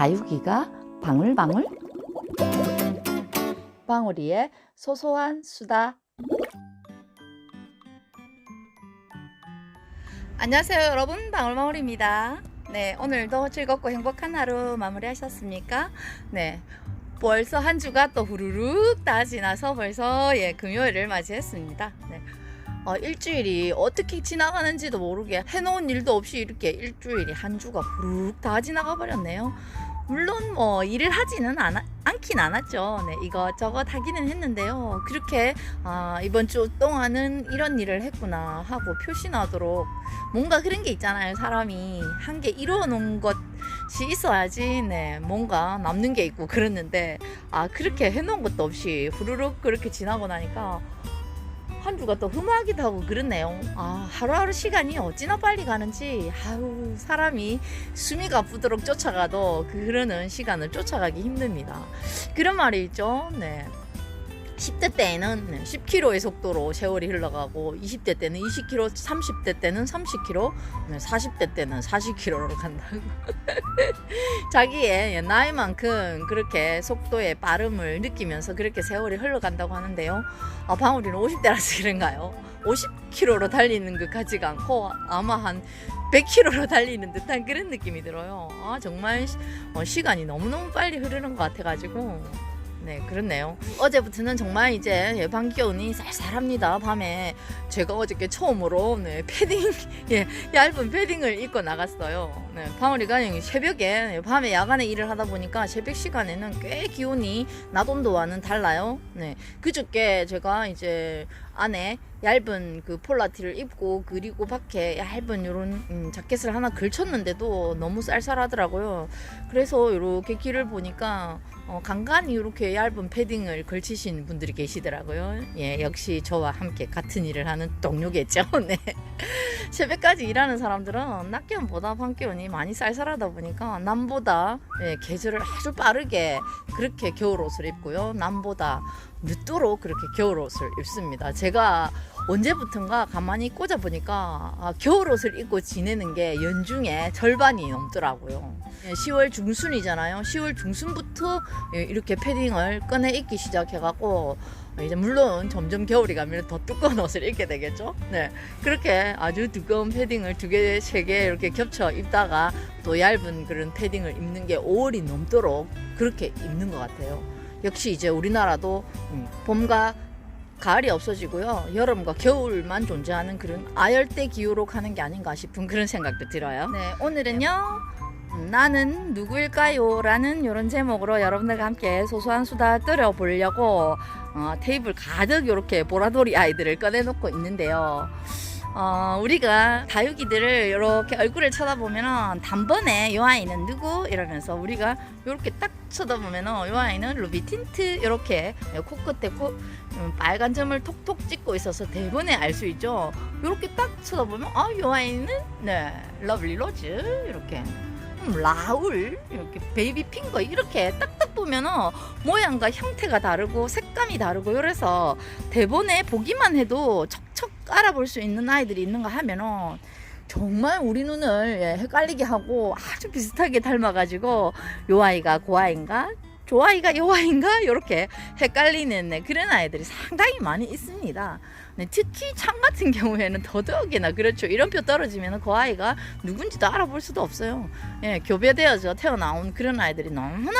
다육이가 방울방울. 방울이의 소소한 수다. 안녕하세요 여러분, 방울방울입니다. 네, 오늘도 즐겁고 행복한 하루 마무리하셨습니까? 네, 벌써 한 주가 또 후루룩 다 지나서 벌써 금요일을 맞이했습니다. 네. 일주일이 어떻게 지나가는지도 모르게 해놓은 일도 없이 이렇게 일주일이 한 주가 후루룩 다 지나가 버렸네요. 물론 뭐 일을 하지는 않긴 않았죠. 네, 이것저것 하기는 했는데요. 그렇게 이번 주 동안은 이런 일을 했구나 하고 표시나도록 뭔가 그런 게 있잖아요. 사람이 한 개 이루어 놓은 것이 있어야지 뭔가 남는 게 있고 그랬는데 그렇게 해놓은 것도 없이 후루룩 그렇게 지나고 나니까 한 주가 또 흠하기도 하고 그렇네요. 하루하루 시간이 어찌나 빨리 가는지 사람이 숨이 가쁘도록 쫓아가도 그 흐르는 시간을 쫓아가기 힘듭니다. 그런 말이 있죠. 네. 10대 때에는 10km의 속도로 세월이 흘러가고 20대 때는 20km, 30대 때는 30km, 40대 때는 40km로 간다고. 자기의 나이만큼 그렇게 속도의 빠름을 느끼면서 그렇게 세월이 흘러간다고 하는데요. 방울이는 50대라서 그런가요? 50km로 달리는 것 같지가 않고 아마 한 100km로 달리는 듯한 그런 느낌이 들어요. 정말 시간이 너무너무 빨리 흐르는 것 같아가지고 네, 그렇네요. 어제부터는 정말 이제 밤 기온이 쌀쌀합니다. 밤에 제가 어저께 처음으로 패딩, 얇은 패딩을 입고 나갔어요. 네, 방울이가 새벽에 밤에 야간에 일을 하다 보니까 새벽 시간에는 꽤 기온이 낮 온도와는 달라요. 네, 그저께 제가 이제 안에 얇은 그 폴라티를 입고 그리고 밖에 얇은 이런 자켓을 하나 걸쳤는데도 너무 쌀쌀하더라고요. 그래서 이렇게 길을 보니까 간간히 이렇게 얇은 패딩을 걸치신 분들이 계시더라고요. 역시 저와 함께 같은 일을 하는 동료겠죠. 네. 새벽까지 일하는 사람들은 낮 기온보다 밤 기온이 많이 쌀쌀하다 보니까 남보다 계절을 아주 빠르게 그렇게 겨울옷을 입고요. 남보다 늦도록 그렇게 겨울옷을 입습니다. 제가 언제부턴가 가만히 꽂아보니까 겨울옷을 입고 지내는 게 연중에 절반이 넘더라고요. 10월 중순이잖아요. 10월 중순부터 이렇게 패딩을 꺼내 입기 시작해갖고 이제 물론 점점 겨울이 가면 더 두꺼운 옷을 입게 되겠죠. 네, 그렇게 아주 두꺼운 패딩을 2개, 3개 이렇게 겹쳐 입다가 또 얇은 그런 패딩을 입는 게 5월이 넘도록 그렇게 입는 것 같아요. 역시 이제 우리나라도 봄과 가을이 없어지고요. 여름과 겨울만 존재하는 그런 아열대 기후로 가는 게 아닌가 싶은 그런 생각도 들어요. 네, 오늘은요. 나는 누구일까요? 라는 이런 제목으로 여러분들과 함께 소소한 수다 떨어보려고 테이블 가득 이렇게 보라돌이 아이들을 꺼내놓고 있는데요. 우리가 다육이들을 이렇게 얼굴을 쳐다보면 단번에 이 아이는 누구? 이러면서 우리가 이렇게 딱 쳐다보면 이 아이는 루비 틴트 이렇게 코끝에 빨간 점을 톡톡 찍고 있어서 대번에 알 수 있죠. 이렇게 딱 쳐다보면 이 아이는 러블리 로즈 이렇게 라울 이렇게 베이비 핑거 이렇게 딱딱 보면은 모양과 형태가 다르고 색감이 다르고 이래서 대본에 보기만 해도 척척 알아볼 수 있는 아이들이 있는가 하면은 정말 우리 눈을 헷갈리게 하고 아주 비슷하게 닮아가지고 요 아이가 그 아이인가? 저 아이가 요 아이인가? 이렇게 헷갈리는 그런 아이들이 상당히 많이 있습니다. 특히 참 같은 경우에는 더더욱이나 그렇죠. 이름표 떨어지면 그 아이가 누군지도 알아볼 수도 없어요. 교배되어져 태어나온 그런 아이들이 너무나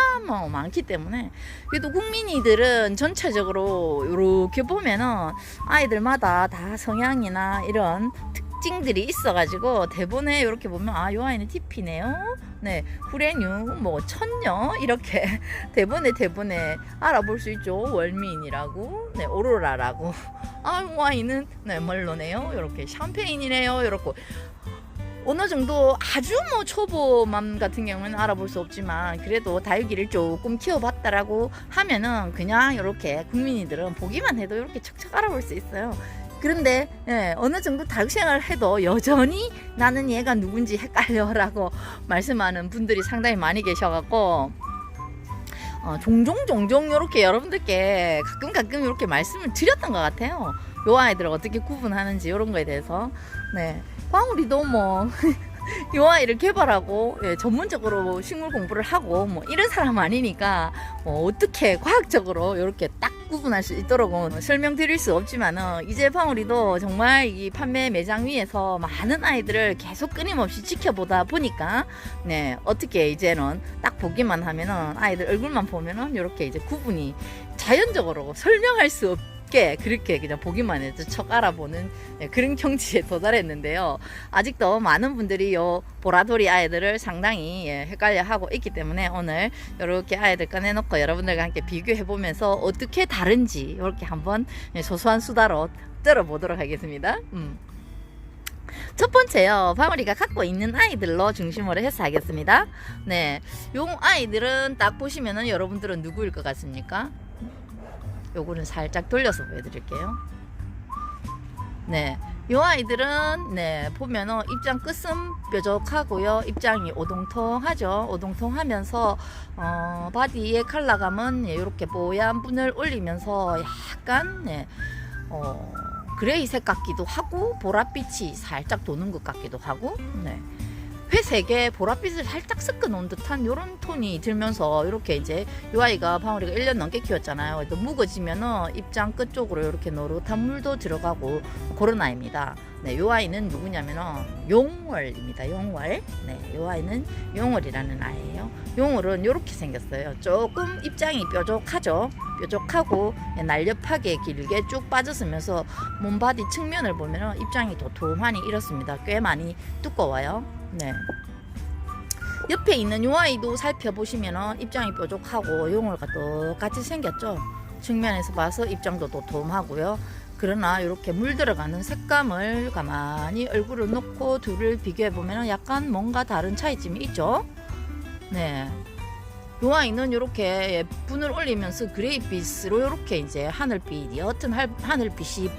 많기 때문에 그래도 국민이들은 전체적으로 이렇게 보면은 아이들마다 다 성향이나 이런 특징들이 있어가지고 대본에 이렇게 보면 요 아이는 티피네요. 네, 후레뉴, 천녀 이렇게 대본에 알아볼 수 있죠. 월미인이라고, 오로라라고. 요 아이는 멀로네요. 이렇게 샴페인이네요. 이렇게 어느 정도 아주 초보맘 같은 경우는 알아볼 수 없지만 그래도 다육이를 조금 키워봤다라고 하면은 그냥 이렇게 국민이들은 보기만 해도 이렇게 척척 알아볼 수 있어요. 그런데 어느 정도 다육생활을 해도 여전히 나는 얘가 누군지 헷갈려라고 말씀하는 분들이 상당히 많이 계셔갖고 종종 이렇게 여러분들께 가끔 이렇게 말씀을 드렸던 것 같아요. 요 아이들을 어떻게 구분하는지 이런 거에 대해서. 네, 방울이도 요 아이를 개발하고 예, 전문적으로 식물 공부를 하고 뭐 이런 사람 아니니까 어떻게 과학적으로 이렇게 딱 구분할 수 있도록 설명드릴 수 없지만은 이제 방울이도 정말 이 판매 매장 위에서 많은 아이들을 계속 끊임없이 지켜보다 보니까 네 어떻게 이제는 딱 보기만 하면은 아이들 얼굴만 보면은 이렇게 이제 구분이 자연적으로 설명할 수 없게 그렇게 그냥 보기만 해도 척 알아보는 그런 경지에 도달했는데요. 아직도 많은 분들이 요 보라돌이 아이들을 상당히 헷갈려 하고 있기 때문에 오늘 이렇게 아이들 꺼내놓고 여러분들과 함께 비교해 보면서 어떻게 다른지 이렇게 한번 소소한 수다로 들어보도록 하겠습니다. 첫 번째요, 방울이가 갖고 있는 아이들로 중심으로 해서 하겠습니다. 네, 요 아이들은 딱 보시면은 여러분들은 누구일 것 같습니까? 요거는 살짝 돌려서 보여드릴게요. 네, 요 아이들은 네 보면은 입장 끝은 뾰족하고요, 입장이 오동통하죠. 오동통하면서 바디의 컬러감은 이렇게 뽀얀 분을 올리면서 약간 그레이색 같기도 하고 보랏빛이 살짝 도는 것 같기도 하고 네. 회색에 보랏빛을 살짝 섞어 놓은 듯한 요런 톤이 들면서 이렇게 이제 요 아이가 방울이가 1년 넘게 키웠잖아요. 묵어지면은 입장 끝 쪽으로 이렇게 노릇한 물도 들어가고 그런 아이입니다. 네, 요 아이는 누구냐면은 용월입니다. 용월. 네, 요 아이는 용월이라는 아이예요. 용월은 요렇게 생겼어요. 조금 입장이 뾰족하죠. 뾰족하고 날렵하게 길게 쭉 빠졌으면서 몸바디 측면을 보면은 입장이 도톰하니 이렇습니다. 꽤 많이 두꺼워요. 네. 옆에 있는 요 아이도 살펴보시면은 입장이 뾰족하고 용월과 똑같이 생겼죠. 측면에서 봐서 입장도 도톰하고요. 그러나 이렇게 물 들어가는 색감을 가만히 얼굴을 놓고 둘을 비교해 보면 약간 뭔가 다른 차이점이 있죠. 네. 요 아이는 이렇게 분을 올리면서 그레이빛으로 이렇게 이제 하늘빛, 옅은 하늘빛이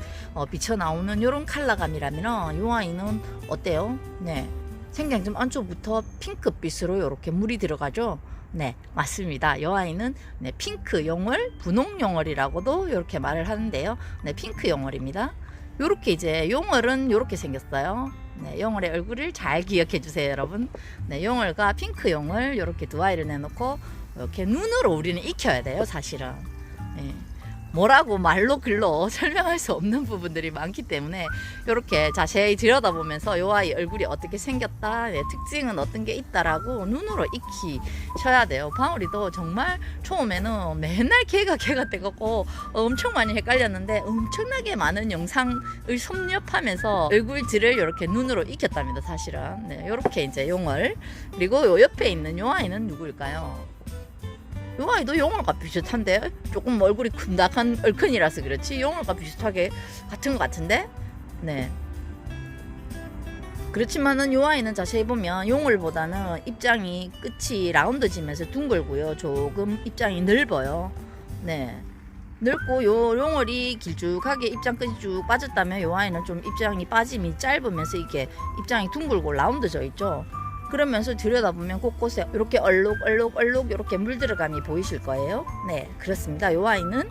비쳐 나오는 이런 컬러감이라면 요 아이는 어때요? 네. 생장점 안쪽부터 핑크빛으로 이렇게 물이 들어가죠. 네, 맞습니다. 요 아이는 네, 핑크 용월, 분홍 용월이라고도 이렇게 말을 하는데요. 네, 핑크 용월입니다. 요렇게 이제 용월은 요렇게 생겼어요. 네, 용월의 얼굴을 잘 기억해 주세요, 여러분. 네, 용월과 핑크 용월 요렇게 두 아이를 내놓고 이렇게 눈으로 우리는 익혀야 돼요, 사실은. 네. 뭐라고 말로 글로 설명할 수 없는 부분들이 많기 때문에 이렇게 자세히 들여다보면서 요 아이 얼굴이 어떻게 생겼다, 네, 특징은 어떤 게 있다라고 눈으로 익히셔야 돼요. 방울이도 정말 처음에는 맨날 걔가 돼갖고 엄청 많이 헷갈렸는데 엄청나게 많은 영상을 섭렵하면서 얼굴들을 이렇게 눈으로 익혔답니다, 사실은. 네, 이렇게 이제 용월. 그리고 요 옆에 있는 요 아이는 누구일까요? 요 아이도 용월과 비슷한데 조금 얼굴이 큼닥한 얼큰이라서 그렇지 용월과 비슷하게 같은 것 같은데 네 그렇지만은 요 아이는 자세히 보면 용월보다는 입장이 끝이 라운드지면서 둥글고요, 조금 입장이 넓어요. 네, 넓고 요 용월이 길쭉하게 입장 끝이 쭉 빠졌다면 요 아이는 좀 입장이 빠짐이 짧으면서 이게 입장이 둥글고 라운드져 있죠. 그러면서 들여다보면 곳곳에 이렇게 얼룩 이렇게 물 들어감이 보이실 거예요. 네, 그렇습니다. 요 아이는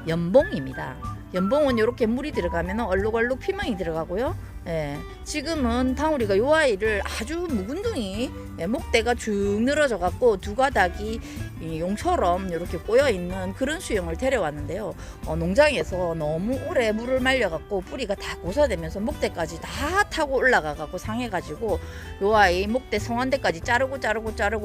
연봉입니다. 연봉은 이렇게 물이 들어가면 얼룩 피멍이 들어가고요. 예, 지금은 방울이가 요 아이를 아주 묵은둥이 목대가 쭉 늘어져 갖고 두 가닥이 용처럼 이렇게 꼬여 있는 그런 수영을 데려왔는데요. 농장에서 너무 오래 물을 말려 갖고 뿌리가 다 고사되면서 목대까지 다 타고 올라가 갖고 상해 가지고 요 아이 목대 성한대까지 자르고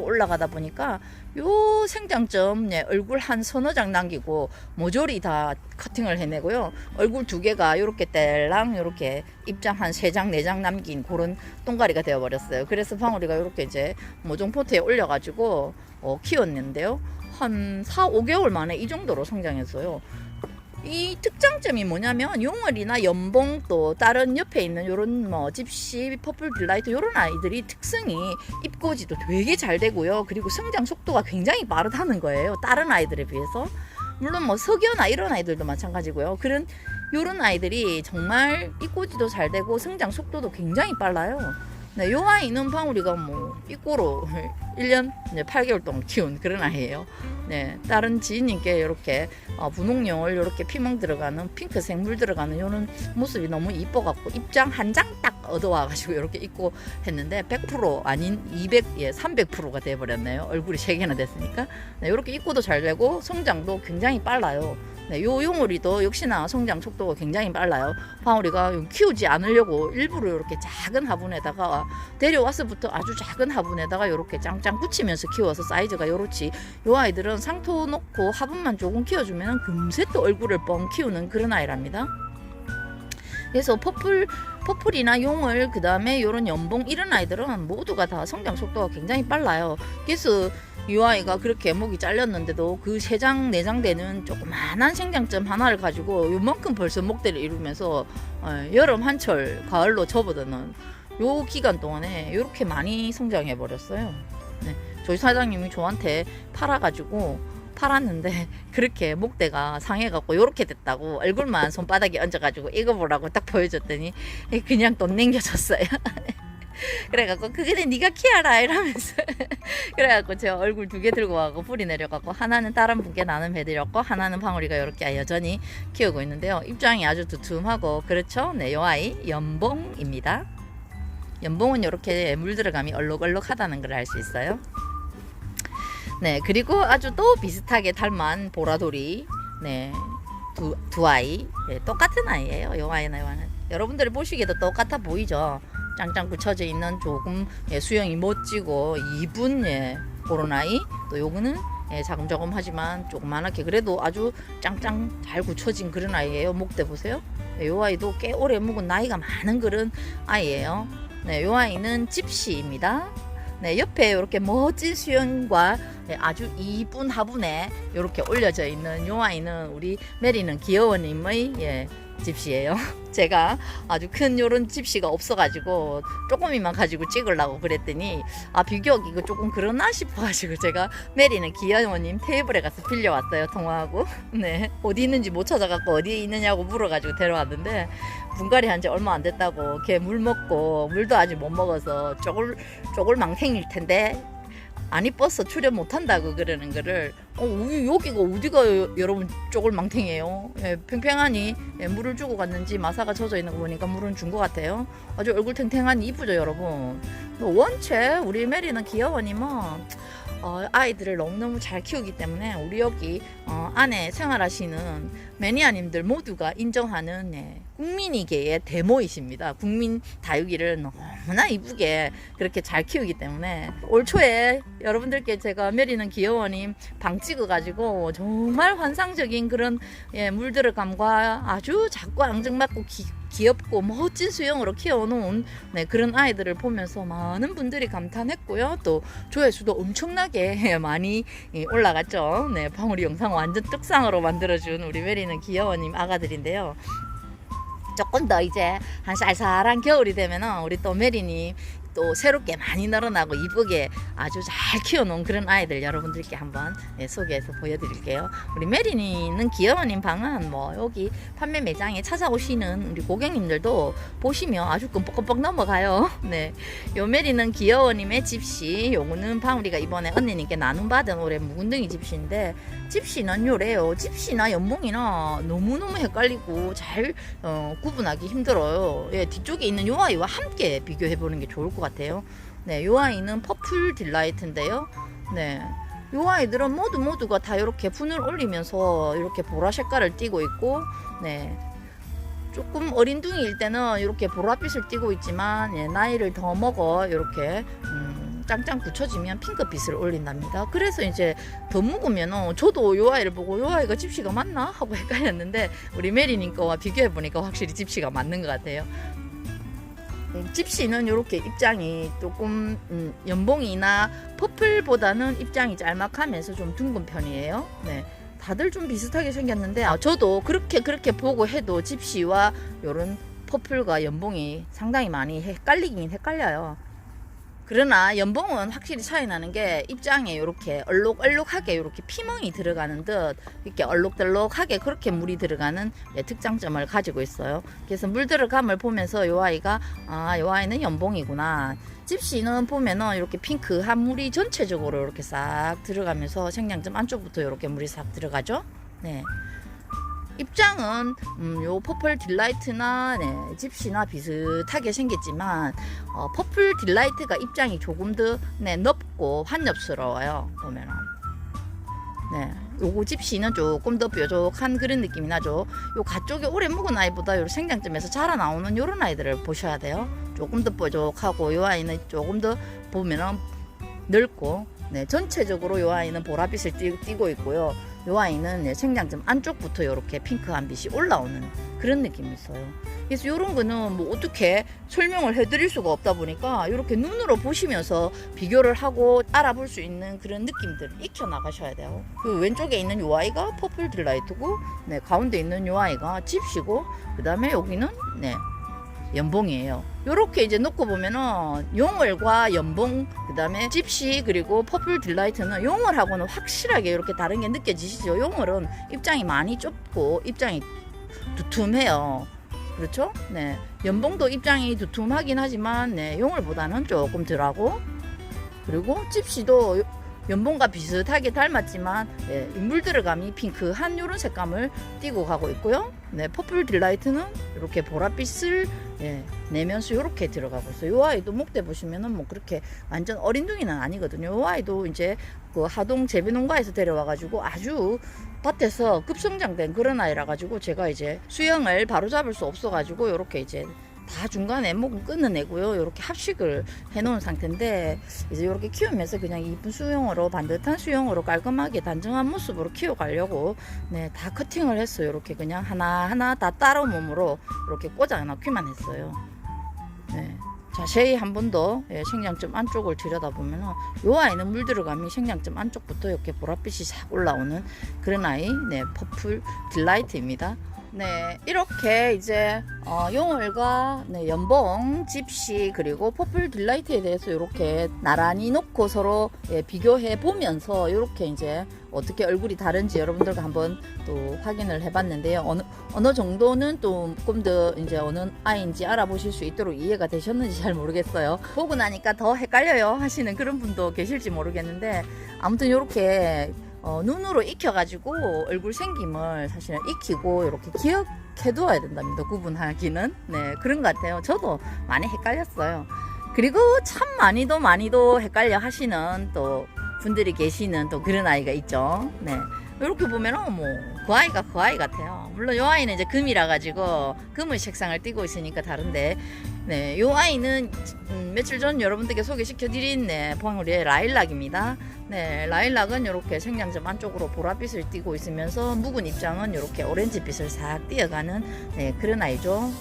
올라가다 보니까 요 생장점 얼굴 한 서너 장 남기고 모조리 다 커팅을 해내고요. 얼굴 두 개가 이렇게 뗄랑 이렇게 입장 한 3장 4장 남긴 그런 똥가리가 되어버렸어요. 그래서 방울이가 이렇게 이제 모종포트에 올려가지고 키웠는데요. 한 4-5개월 만에 이 정도로 성장했어요. 이 특장점이 뭐냐면 용월이나 연봉 또 다른 옆에 있는 요런 집시, 퍼플 딜라이트 요런 아이들이 특성이 입고지도 되게 잘 되고요. 그리고 성장 속도가 굉장히 빠르다는 거예요, 다른 아이들에 비해서. 물론 석여나 이런 아이들도 마찬가지고요. 그런 요런 아이들이 정말 입고지도 잘 되고 성장 속도도 굉장히 빨라요. 네, 요 아이는 방울이가 입고로 1년 8개월 동안 키운 그런 아이예요. 네, 다른 지인님께 이렇게 분홍용을 이렇게 피멍 들어가는 핑크색 물 들어가는 요런 모습이 너무 이뻐갖고 입장 한 장 딱 얻어와가지고 이렇게 입고 했는데 100% 아닌 200, 300%가 돼버렸네요. 얼굴이 3개나 됐으니까. 네, 이렇게 입고도 잘 되고 성장도 굉장히 빨라요. 네, 요 용우리도 역시나 성장 속도가 굉장히 빨라요. 방울이가 키우지 않으려고 일부러 이렇게 작은 화분에다가 데려와서부터 아주 작은 화분에다가 이렇게 짱짱 붙이면서 키워서 사이즈가 요렇지. 요 아이들은 상토 놓고 화분만 조금 키워주면 금세 또 얼굴을 뻥 키우는 그런 아이랍니다. 그래서 퍼플이나 용을 그 다음에 요런 연봉 이런 아이들은 모두가 다 성장 속도가 굉장히 빨라요. 그래서 이 아이가 그렇게 목이 잘렸는데도 그 3장 4장 되는 조그만한 생장점 하나를 가지고 요만큼 벌써 목대를 이루면서 여름 한철 가을로 접어드는 요 기간 동안에 이렇게 많이 성장해 버렸어요. 네, 저희 사장님이 저한테 팔았는데 그렇게 목대가 상해갖고 요렇게 됐다고 얼굴만 손바닥에 얹어가지고 이거 보라고 딱 보여줬더니 그냥 돈 남겨줬어요. 그래갖고 그게 네가 키워라 이러면서 그래갖고 제가 얼굴 2개 들고 와고 뿌리 내려갖고 하나는 다른 분께 나눔해드렸고 하나는 방울이가 이렇게 여전히 키우고 있는데요. 입장이 아주 두툼하고 그렇죠. 네, 요 아이 연봉입니다. 연봉은 이렇게 물 들어감이 얼룩얼룩하다는 걸 알 수 있어요. 네, 그리고 아주 또 비슷하게 닮은 보라돌이 네, 두 아이 네, 똑같은 아이예요. 요 아이나 요 아이는 여러분들이 보시기에도 똑같아 보이죠. 짱짱 붙여져 있는 조금 수영이 멋지고 이쁜 그런 아이. 또 요거는 자금자금하지만 조그만하게 그래도 아주 짱짱 잘 굳혀진 그런 아이예요. 목대 보세요. 요 아이도 꽤 오래 묵은 나이가 많은 그런 아이예요. 네, 요 아이는 집시입니다. 네, 옆에 이렇게 멋진 수영과 아주 이쁜 화분에 이렇게 올려져 있는 요 아이는 우리 메리는 귀여워님의 집시예요. 제가 아주 큰 요런 집시가 없어가지고 조금이만 가지고 찍으려고 그랬더니 비교하기 이거 조금 그러나 싶어가지고 제가 메리는 귀여워님 테이블에 가서 빌려왔어요. 통화하고. 네, 어디 있는지 못 찾아갖고 어디에 있느냐고 물어가지고 데려왔는데 분갈이 한 지 얼마 안 됐다고 걔 물 먹고 물도 아직 못 먹어서 쪼글망탱일 텐데 안 이뻐서 출연 못한다고 그러는 거를 여기가 어디가 여러분 쪼글망탱이에요. 팽팽하니 물을 주고 갔는지 마사가 젖어 있는 거 보니까 물은 준 것 같아요. 아주 얼굴 탱탱하니 이쁘죠 여러분. 원체 우리 메리는 귀여워님은 아이들을 너무너무 잘 키우기 때문에 우리 여기 안에 생활하시는 매니아님들 모두가 인정하는 국민이계의 대모이십니다. 국민 다육이를 너무나 이쁘게 그렇게 잘 키우기 때문에 올 초에 여러분들께 제가 메리는 귀여워님 방 찍어가지고 정말 환상적인 그런 물 들어감과 아주 작고 앙증맞고 귀엽고 멋진 수영으로 키워놓은 그런 아이들을 보면서 많은 분들이 감탄했고요. 또 조회수도 엄청나게 많이 올라갔죠. 네, 방울이 영상 완전 떡상으로 만들어준 우리 메리는 귀여워님 아가들인데요. 조금 더 이제 한 쌀쌀한 겨울이 되면은 우리 또 메리님 또 새롭게 많이 늘어나고 이쁘게 아주 잘 키워놓은 그런 아이들 여러분들께 한번 소개해서 보여드릴게요. 우리 메리니는 귀여워님 방은 뭐 여기 판매 매장에 찾아오시는 우리 고객님들도 보시면 아주 끔뻑끔뻑 넘어가요. 네, 요 메리는 귀여워님의 집시. 요거는 방울이가 이번에 언니님께 나눔받은 올해 묵은둥이 집시인데 집시는 요래요. 집시나 연봉이나 너무너무 헷갈리고 잘 구분하기 힘들어요. 뒤쪽에 있는 요 아이와 함께 비교해보는 게 좋을 것 같아요. 네, 요 아이는 퍼플 딜라이트인데요. 네, 요 아이들은 모두가 다 이렇게 분을 올리면서 이렇게 보라 색깔을 띠고 있고, 네, 조금 어린 둥이일 때는 이렇게 보랏빛을 띠고 있지만 나이를 더 먹어 이렇게 짱짱 굳혀지면 핑크빛을 올린답니다. 그래서 이제 더 묵으면 저도 요 아이를 보고 요 아이가 집시가 맞나 하고 헷갈렸는데 우리 메리님 거와 비교해 보니까 확실히 집시가 맞는 것 같아요. 집시는 이렇게 입장이 조금 연봉이나 퍼플보다는 입장이 짤막하면서 좀 둥근 편이에요. 네, 다들 좀 비슷하게 생겼는데 저도 그렇게 보고 해도 집시와 요런 퍼플과 연봉이 상당히 많이 헷갈리긴 헷갈려요. 그러나 연봉은 확실히 차이 나는 게 입장에 이렇게 얼룩얼룩하게 이렇게 피멍이 들어가는 듯 이렇게 얼룩덜룩하게 그렇게 물이 들어가는 특장점을 가지고 있어요. 그래서 물 들어감을 보면서 요 아이가 요 아이는 연봉이구나. 집시는 보면은 이렇게 핑크한 물이 전체적으로 이렇게 싹 들어가면서 생장점 안쪽부터 이렇게 물이 싹 들어가죠. 네. 입장은 요 퍼플 딜라이트나 집시나 비슷하게 생겼지만 퍼플 딜라이트가 입장이 조금 더 넓고 환엽스러워요. 보면은 요거 집시는 조금 더 뾰족한 그런 느낌이 나죠. 요 가쪽에 오래 묵은 아이보다 요 생장점에서 자라 나오는 요런 아이들을 보셔야 돼요. 조금 더 뾰족하고 요 아이는 조금 더 보면은 넓고 전체적으로 요 아이는 보랏빛을 띠고 있고요. 요 아이는 생장점 안쪽부터 이렇게 핑크한 빛이 올라오는 그런 느낌이 있어요. 그래서 요런 거는 뭐 어떻게 설명을 해드릴 수가 없다 보니까 이렇게 눈으로 보시면서 비교를 하고 알아볼 수 있는 그런 느낌들을 익혀 나가셔야 돼요. 그 왼쪽에 있는 요 아이가 퍼플 딜라이트고, 가운데 있는 요 아이가 집시고, 그 다음에 여기는 연봉이에요. 요렇게 이제 놓고 보면은 용월과 연봉, 그 다음에 집시, 그리고 퍼플 딜라이트는 용월하고는 확실하게 이렇게 다른 게 느껴지시죠? 용월은 입장이 많이 좁고 입장이 두툼해요. 그렇죠? 연봉도 입장이 두툼하긴 하지만 용월보다는 조금 덜하고, 그리고 집시도 연봉과 비슷하게 닮았지만 인물 들어감이 핑크한 이런 색감을 띠고 가고 있고요. 퍼플 딜라이트는 이렇게 보랏빛을 내면서 이렇게 들어가고 있어요. 이 아이도 목대 보시면은 뭐 그렇게 완전 어린둥이는 아니거든요. 이 아이도 이제 그 하동 재배농가에서 데려와가지고 아주 밭에서 급성장된 그런 아이라 가지고 제가 이제 수영을 바로 잡을 수 없어가지고 이렇게 이제 다 중간에 목은 끊어내고요. 이렇게 합식을 해놓은 상태인데 이제 이렇게 키우면서 그냥 이쁜 수영으로, 반듯한 수영으로 깔끔하게 단정한 모습으로 키워가려고 다 커팅을 했어요. 이렇게 그냥 하나하나 다 따로 몸으로 이렇게 꽂아 놓기만 했어요. 자세히 한 번 더 생장점 안쪽을 들여다보면 이 아이는 물 들어감이 생장점 안쪽부터 이렇게 보랏빛이 싹 올라오는 그런 아이, 퍼플 딜라이트입니다. 이렇게 이제 용월과 연봉, 집시, 그리고 퍼플 딜라이트에 대해서 이렇게 나란히 놓고 서로 비교해 보면서 이렇게 이제 어떻게 얼굴이 다른지 여러분들과 한번 또 확인을 해봤는데요. 어느 정도는 또 조금 더 이제 어느 아이인지 알아보실 수 있도록 이해가 되셨는지 잘 모르겠어요. 보고 나니까 더 헷갈려요 하시는 그런 분도 계실지 모르겠는데, 아무튼 이렇게 눈으로 익혀가지고 얼굴 생김을 사실은 익히고 이렇게 기억해 두어야 된답니다. 구분하기는. 그런 것 같아요. 저도 많이 헷갈렸어요. 그리고 참 많이도 헷갈려 하시는 또 분들이 계시는 또 그런 아이가 있죠. 이렇게 보면은 뭐 그 아이가 그 아이 같아요. 물론 이 아이는 이제 금이라 가지고 금의 색상을 띠고 있으니까 다른데, 이 아이는 며칠 전 여러분들께 소개시켜 드린 방울이의 라일락입니다. 라일락은 이렇게 생장점 안쪽으로 보랏빛을 띠고 있으면서 묵은 입장은 이렇게 오렌지빛을 싹 띄어가는 그런 아이죠.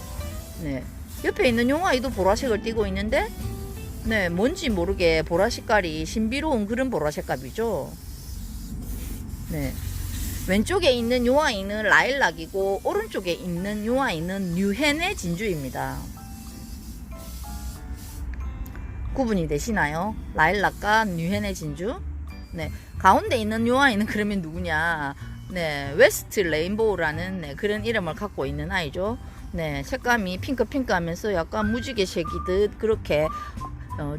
옆에 있는 요 아이도 보라색을 띠고 있는데, 뭔지 모르게 보라 색깔이 신비로운 그런 보라 색깔이죠. 왼쪽에 있는 요 아이는 라일락이고 오른쪽에 있는 요 아이는 뉴헨의 진주입니다. 구분이 되시나요? 라일락과 뉴헨의 진주. 가운데 있는 요 아이는 그러면 누구냐? 웨스트 레인보우라는 그런 이름을 갖고 있는 아이죠. 색감이 핑크하면서 약간 무지개색이듯 그렇게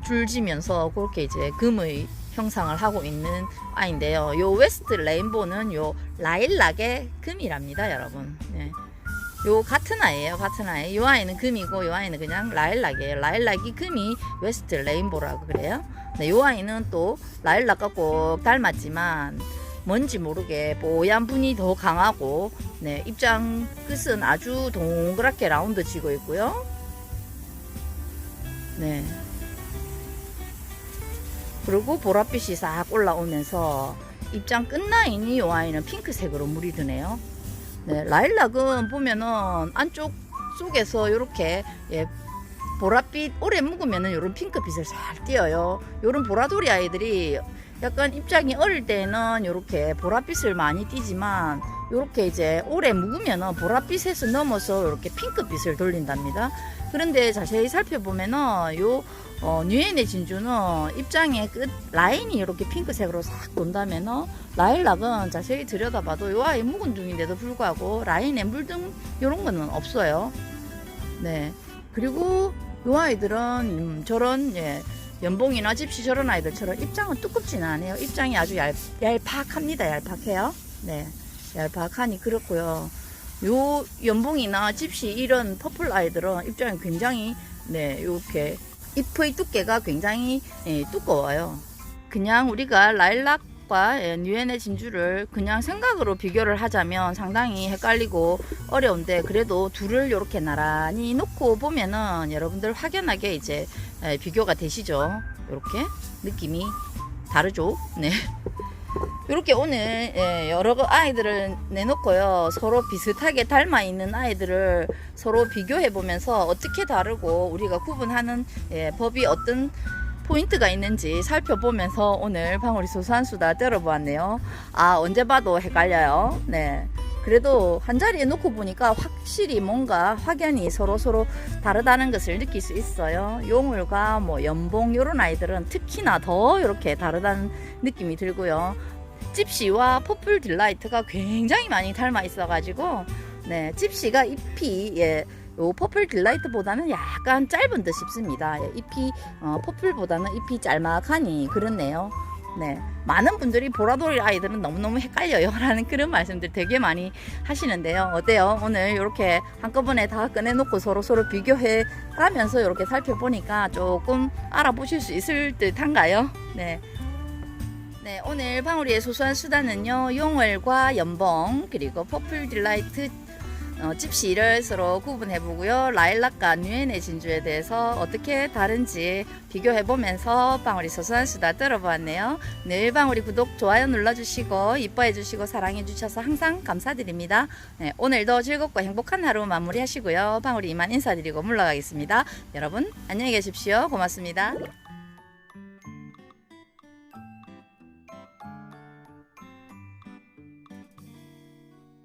줄지면서 그렇게 이제 금의 형상을 하고 있는 아이인데요. 요 웨스트 레인보우는 요 라일락의 금이랍니다, 여러분. 요 같은 아이예요, 같은 아이. 요 아이는 금이고 요 아이는 그냥 라일락이에요. 라일락이 금이 웨스트 레인보우라고 그래요. 요 아이는 또 라일락과 꼭 닮았지만 뭔지 모르게 뽀얀 분이 더 강하고, 입장 끝은 아주 동그랗게 라운드 지고 있고요. 그리고 보랏빛이 싹 올라오면서 입장 끝라인이 이 아이는 핑크색으로 물이 드네요. 라일락은 보면은 안쪽 속에서 이렇게 보랏빛 오래 묵으면은 이런 핑크빛을 잘 띄어요. 이런 보라돌이 아이들이 약간 입장이 어릴 때는 이렇게 보랏빛을 많이 띠지만 이렇게 이제 오래 묵으면은 보랏빛에서 넘어서 이렇게 핑크빛을 돌린답니다. 그런데 자세히 살펴보면은 요 뉴엔의 진주는 입장의 끝 라인이 이렇게 핑크색으로 싹 돈다면은 라일락은 자세히 들여다봐도 요 아이 묵은 중인데도 불구하고 라인에 물등 요런 거는 없어요. 그리고 요 아이들은 저런 연봉이나 집시 저런 아이들처럼 입장은 두껍지는 않아요. 입장이 아주 얄팍합니다. 얄팍해요. 얄팍하니 그렇고요. 요 연봉이나 집시 이런 퍼플 아이들은 입장이 굉장히 네, 이렇게 잎의 두께가 굉장히 두꺼워요. 그냥 우리가 라일락과 뉴엔의 진주를 그냥 생각으로 비교를 하자면 상당히 헷갈리고 어려운데, 그래도 둘을 이렇게 나란히 놓고 보면은 여러분들 확연하게 이제 비교가 되시죠. 이렇게 느낌이 다르죠. 네. 이렇게 오늘 여러 아이들을 내놓고요. 서로 비슷하게 닮아 있는 아이들을 서로 비교해 보면서 어떻게 다르고 우리가 구분하는 법이 어떤 포인트가 있는지 살펴보면서 오늘 방울이 소소한 수다 들어보았네요. 아, 언제 봐도 헷갈려요. 네. 그래도 한 자리에 놓고 보니까 확실히 뭔가 확연히 서로 다르다는 것을 느낄 수 있어요. 용울과 뭐 연봉 이런 아이들은 특히나 더 이렇게 다르다는 느낌이 들고요. 집시와 퍼플 딜라이트가 굉장히 많이 닮아 있어가지고, 네, 집시가 잎이 요 퍼플 딜라이트보다는 약간 짧은 듯 싶습니다. 잎이 퍼플보다는 잎이 짤막하니 그렇네요. 네, 많은 분들이 보라돌이 아이들은 너무너무 헷갈려요 라는 그런 말씀들 되게 많이 하시는데요. 어때요? 오늘 이렇게 한꺼번에 다 꺼내놓고 서로 비교해 가면서 이렇게 살펴보니까 조금 알아보실 수 있을 듯 한가요? 네. 네, 오늘 방울이의 소소한 수다는요, 용월과 연봉 그리고 퍼플 딜라이트 집시를 서로 구분해 보고요, 라일락과 뉴엔의 진주에 대해서 어떻게 다른지 비교해 보면서 방울이 소소한 수다 들어보았네요. 늘 방울이 구독 좋아요 눌러주시고 이뻐해 주시고 사랑해 주셔서 항상 감사드립니다. 네, 오늘도 즐겁고 행복한 하루 마무리하시고요, 방울이 이만 인사드리고 물러가겠습니다. 여러분 안녕히 계십시오. 고맙습니다.